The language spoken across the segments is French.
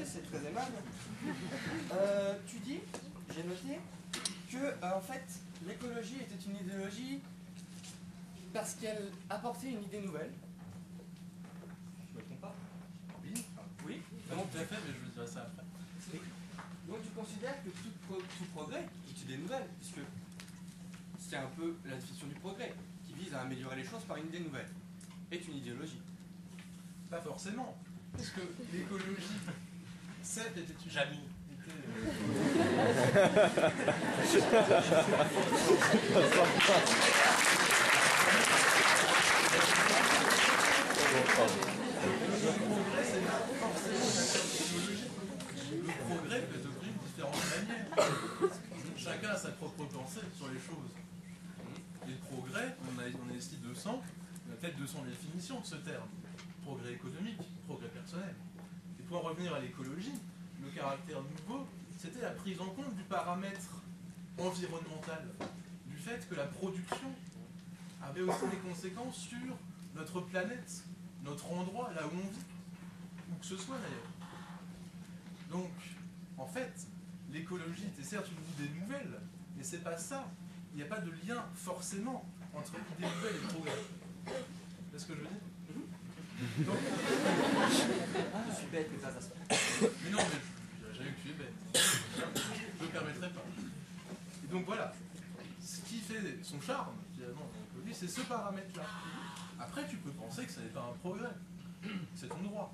c'est très aimable. Tu dis, j'ai noté, que en fait, l'écologie était une idéologie parce qu'elle apportait une idée nouvelle. Je me trompe pas? Oui. Oui. Non, tout à fait, mais je vous dirai ça après. Donc tu considères que tout progrès, toute idée nouvelle, puisque c'est un peu la définition du progrès, qui vise à améliorer les choses par une idée nouvelle, est une idéologie. Pas forcément, parce que l'écologie, certes, était une... Jamy. Le progrès peut être pris de différentes manières. Chacun a sa propre pensée sur les choses. Les progrès, on a ici 200, on a peut-être 200 définitions de ce terme. Progrès économique, progrès personnel. Et pour en revenir à l'écologie, le caractère nouveau, c'était la prise en compte du paramètre environnemental, du fait que la production avait aussi des conséquences sur notre planète, notre endroit, là où on vit, où que ce soit d'ailleurs. Donc, en fait, l'écologie était certes une idée nouvelle, mais c'est pas ça. Il n'y a pas de lien forcément entre idée nouvelle et progrès. C'est ce que je veux dire? Donc, Je suis bête, mais ça se mais non, mais je dirais jamais que tu es bête. Je ne me permettrai pas. Et donc voilà, ce qui fait son charme, finalement, c'est ce paramètre-là. Après, tu peux penser que ça n'est pas un progrès. C'est ton droit.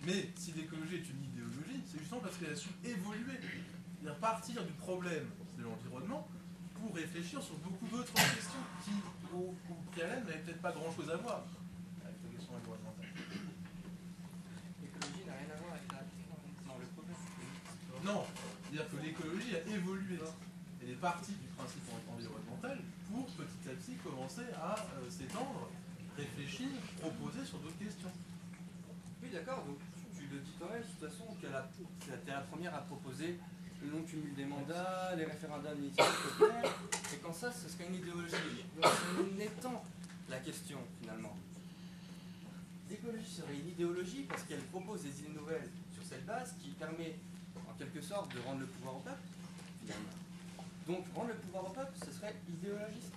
Mais si l'écologie est une idéologie, c'est justement parce qu'elle a su évoluer. C'est-à-dire partir du problème de l'environnement pour réfléchir sur beaucoup d'autres questions qui, au préalable, n'avaient peut-être pas grand-chose à voir avec la question environnementale. L'écologie n'a rien à voir avec le progrès. Non, c'est-à-dire que l'écologie a évolué. Elle est partie du principe environnemental pour petit à petit commencer à s'étendre, réfléchir, proposer sur d'autres questions. Oui, d'accord, donc tu le dis toi-même, de toute façon, t'es la première à proposer le non-cumul des mandats, les référendums d'initiative populaire, et quand ça, ce serait une idéologie. Donc, en étant la question, finalement. L'écologie serait une idéologie parce qu'elle propose des idées nouvelles sur cette base qui permet, en quelque sorte, de rendre le pouvoir au peuple, finalement. Donc, rendre le pouvoir au peuple, ce serait idéologiste.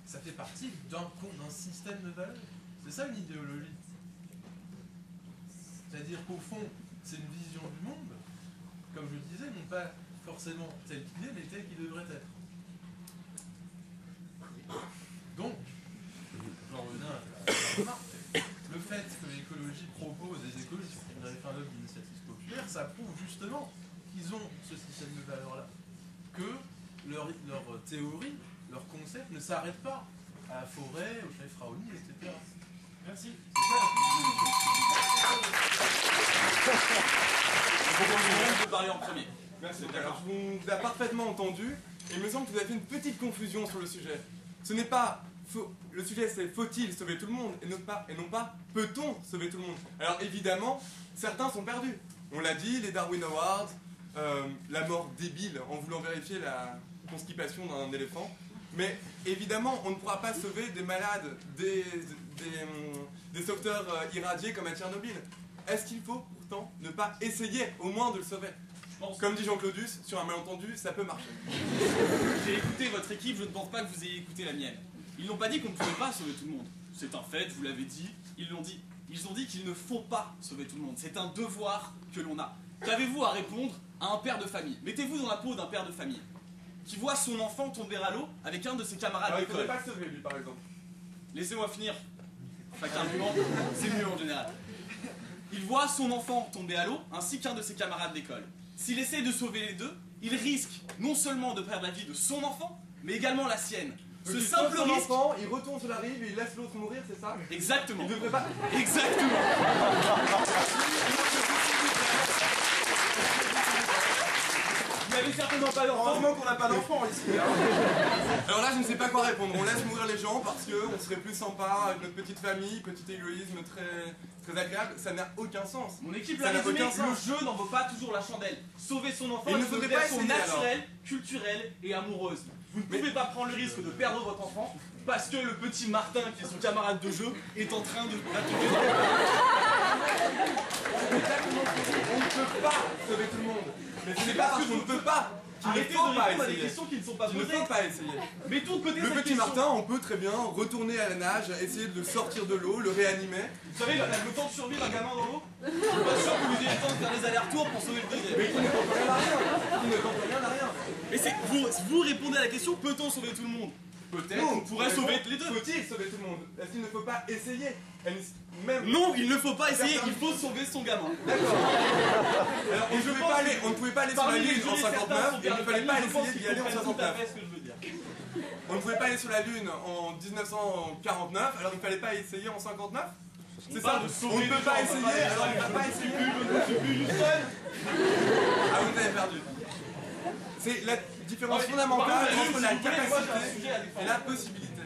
Ça fait partie d'un système de valeurs. C'est ça une idéologie. C'est-à-dire qu'au fond, c'est une vision du monde, comme je le disais, non pas forcément tel qu'il est, mais tel qu'il devrait être. Donc, j'en reviens à la remarque, le fait que l'écologie propose des écologistes des référendums d'initiative populaire, ça prouve justement qu'ils ont ce système de valeurs-là, que leur théorie, leur concept ne s'arrête pas à la forêt, au chef Raoni, etc. Merci. Je peux parler en premier. Merci. Alors, je vous ai parfaitement entendu, et il me semble que vous avez fait une petite confusion sur le sujet. Ce n'est pas... Le sujet, c'est faut-il sauver tout le monde, et non pas peut-on sauver tout le monde. Alors évidemment, certains sont perdus. On l'a dit, les Darwin Awards, la mort débile en voulant vérifier la constipation d'un éléphant. Mais évidemment, on ne pourra pas sauver des malades, des sauveteurs irradiés comme à Tchernobyl. Est-ce qu'il faut pourtant ne pas essayer au moins de le sauver? Comme dit Jean-Claudius, sur un malentendu, ça peut marcher. J'ai écouté votre équipe, je ne pense pas que vous ayez écouté la mienne. Ils n'ont pas dit qu'on ne pouvait pas sauver tout le monde. C'est un fait, vous l'avez dit, ils l'ont dit. Ils ont dit qu'il ne faut pas sauver tout le monde. C'est un devoir que l'on a. Qu'avez-vous à répondre à un père de famille? Mettez-vous dans la peau d'un père de famille qui voit son enfant tomber à l'eau avec un de ses camarades Alors, il ne d'école. faudrait pas le sauver, lui, par exemple. Laissez-moi finir. Chaque argument, c'est mieux en général. Il voit son enfant tomber à l'eau ainsi qu'un de ses camarades d'école. S'il essaie de sauver les deux, il risque non seulement de perdre la vie de son enfant, mais également la sienne. Donc, Ce il simple sauve son risque... enfant, il retourne sur la rive et il laisse l'autre mourir, c'est ça? Exactement. Il devrait pas... Exactement. Vous n'avez certainement pas d'enfant. Heureusement qu'on n'a pas d'enfant ici. Alors là, je ne sais pas quoi répondre. On laisse mourir les gens parce qu'on serait plus sympa avec notre petite famille, petit égoïsme très agréable. Ça n'a aucun sens. Mon équipe Ça l'a n'a résumé, aucun le sens. jeu n'en vaut pas toujours la chandelle. Sauver son enfant Il ne est une faudrait pas version essayer, naturelle, culturelle et amoureuse. Vous ne pouvez pas prendre le risque de perdre votre enfant parce que le petit Martin, qui est son camarade de jeu, est en train de l'attaquer. On ne peut pas sauver tout le monde. Mais ce n'est pas parce qu'on ne peut pas qu'il ne Arrêtez de faut pas répondre à des essayer. questions qui ne sont pas Il ne posées. faut pas essayer. Mettons de côté Le cette petit question. Martin, on peut très bien retourner à la nage, essayer de le sortir de l'eau, le réanimer. Vous savez, le temps de survivre un gamin dans l'eau, je suis pas sûr que vous ayez le temps de faire les allers-retours pour sauver le deuxième. Mais qui ne tente rien à rien. Qui ne tente rien à rien. Mais c'est vous répondez à la question, peut-on sauver tout le monde? Peut-être qu'on pourrait sauver les deux. Faut-il sauver tout le monde? Est-ce qu'il ne faut pas essayer? Même... Non, il ne faut pas essayer, il faut sauver son gamin. D'accord. Alors, on ne pouvait pas aller sur la Parmi les Lune en jurys, certains 59 sont et il ne fallait pas je pense essayer qu'ils d'y aller en comprennent tout à 59. fait ce que je veux dire. On ne pouvait pas aller sur la Lune en 1949, alors il ne fallait pas essayer en 59? C'est ça? On ne peut pas essayer, alors on ne va pas essayer. Ah, vous avez perdu. C'est la différence fondamentale entre la capacité et la possibilité.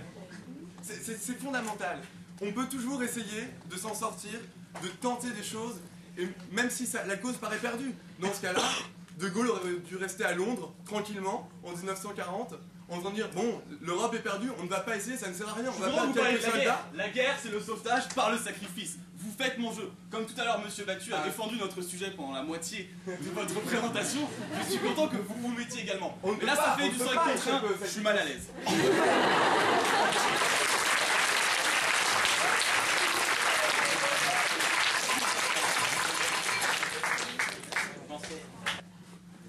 C'est fondamental. On peut toujours essayer de s'en sortir, de tenter des choses, et même si la cause paraît perdue. Dans ce cas-là, De Gaulle aurait dû rester à Londres, tranquillement, en 1940, en train de dire, bon, l'Europe est perdue, on ne va pas essayer, ça ne sert à rien, on Je va voudrais perdre vous parler de quelques la guerre. soldats. La guerre, c'est le sauvetage par le sacrifice. Vous faites mon jeu. Comme tout à l'heure, Monsieur Bactu a Ah. défendu notre sujet pendant la moitié de votre présentation, je suis content que vous vous mettiez également. On ne Mais peut là, pas, ça on fait ne du peut 5 pas contre 1, échapper au je suis mal à l'aise. Pensez.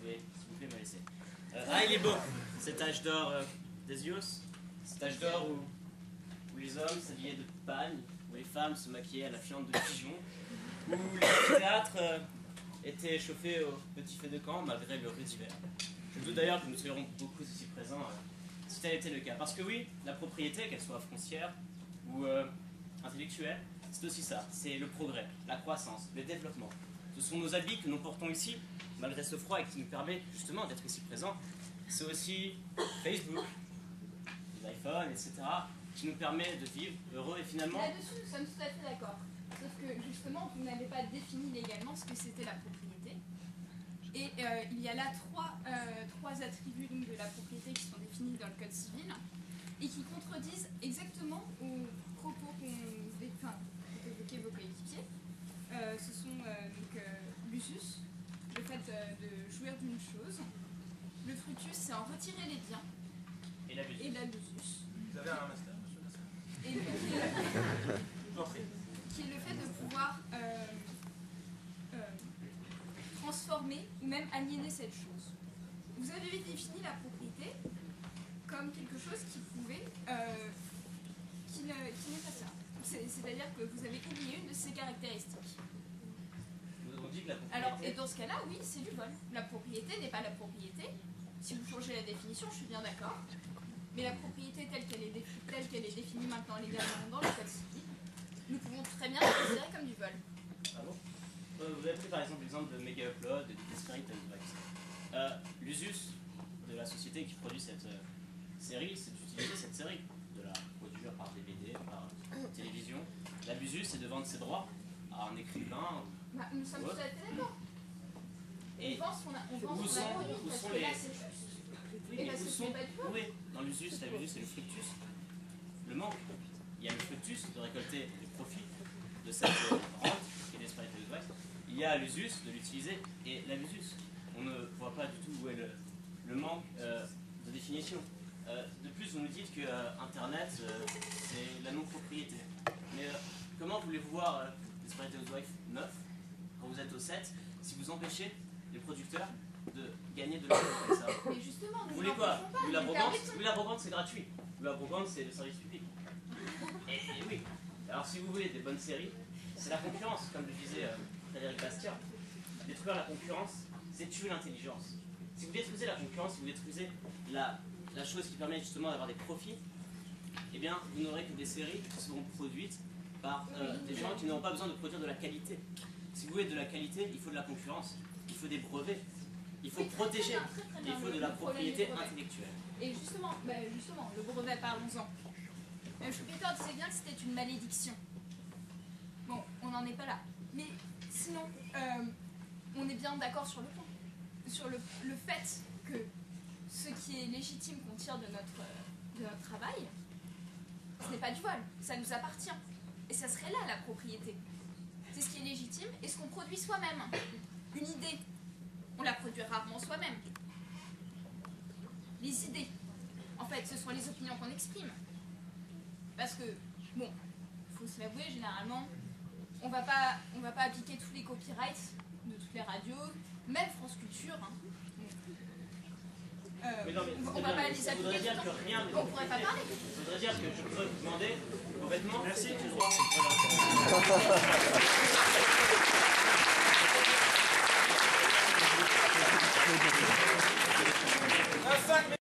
S'il vous plaît, me laisser. Il est beau, cet âge d'or des Zeus, cet âge d'or où les hommes s'habillaient de pagne, où les femmes se maquillaient à la fiente de pigeon, où les théâtres étaient chauffés au petit feu de camp malgré le rude hiver. Je doute d'ailleurs que nous serions beaucoup ici présents si tel était le cas. Parce que oui, la propriété, qu'elle soit foncière ou intellectuelle, c'est aussi ça, c'est le progrès, la croissance, le développement. Ce sont nos habits que nous portons ici, malgré ce froid, et qui nous permet justement d'être ici présents. C'est aussi Facebook, les iPhones, etc., qui nous permet de vivre heureux et finalement... Là-dessus, nous sommes tout à fait d'accord. Sauf que justement, vous n'avez pas défini légalement ce que c'était la propriété. Et il y a là trois attributs donc, de la propriété qui sont définis dans le Code civil et qui contredisent exactement aux propos qu'évoquaient vos coéquipiers. Ce sont donc l'usus, le fait de jouir d'une chose. Le fructus, c'est en retirer les biens. Et la Et l'abusus. Vous avez un master, monsieur Lassalle? Et qui est le fait de pouvoir transformer ou même aliéner cette chose. Vous avez défini la propriété comme quelque chose qui pouvait, qui n'est pas ça. C'est-à-dire que vous avez oublié une de ses caractéristiques. Nous avons dit que la propriété... Alors, et dans ce cas-là, oui, c'est du vol. La propriété n'est pas la propriété. Si vous changez la définition, je suis bien d'accord. Mais la propriété telle qu'elle est définie maintenant légalement dans le Code civil, nous pouvons très bien la considérer comme du vol. Ah bon vous avez pris par exemple l'exemple de Mega Upload et de Desperate Housewives. L'usus de la société qui produit cette série, c'est d'utiliser cette série, de la produire par DVD, par télévision. L'abusus, c'est de vendre ses droits à un écrivain. Bah, nous sommes tout à fait d'accord. Et On pense qu'on a où sont parce que les... là, c'est juste. Oui, Et mais parce où que sont... c'est pas du vol. Oui, dans l'usus, l'abusus et le fructus, le manque. Il y a le fructus de récolter les profits de cette rente et Desperate Housewives. Il y a l'usus de l'utiliser et l'abusus. On ne voit pas du tout où est le manque de définition. De plus, vous nous dites que Internet, c'est la non-propriété. Mais comment voulez-vous voir Desperate Housewives 9 quand vous êtes au 7 si vous empêchez les producteurs de gagner de l'argent comme ça? Mais justement, Vous nous voulez quoi? n'empêchons pas, Vous la nous brocante, permettons. oui, la brocante c'est gratuit. Vous la brocante c'est le service public. Et oui. Alors si vous voulez des bonnes séries, c'est la concurrence, comme le disait Frédéric Bastiat. Détruire la concurrence, c'est tuer l'intelligence. Si vous détruisez la concurrence, si vous détruisez la chose qui permet justement d'avoir des profits, eh bien vous n'aurez que des séries qui seront produites par des gens qui n'auront pas besoin de produire de la qualité. Si vous voulez de la qualité, il faut de la concurrence, il faut des brevets, il faut Oui, très protéger, très bien, il faut le de la problème propriété du brevet. intellectuelle. Et justement, le brevet, parlons-en. Schumpeter disait bien que c'était une malédiction. Bon, on n'en est pas là. Mais sinon, on est bien d'accord sur le point. Sur le fait que ce qui est légitime qu'on tire de notre travail, ce n'est pas du vol, ça nous appartient. Et ça serait là la propriété. C'est ce qui est légitime et ce qu'on produit soi-même. Une idée, on la produit rarement soi-même. Les idées, en fait, ce sont les opinions qu'on exprime. Parce que, bon, il faut se l'avouer, généralement, on va pas appliquer tous les copyrights de toutes les radios, même France Culture. Hein. Mais non, mais on va pas les ça voudrait appliquer dire tout le temps. que rien ne... On pourrait pas parler. Ça voudrait dire que je pourrais vous demander vos vêtements. Merci, tu le droit. Voilà.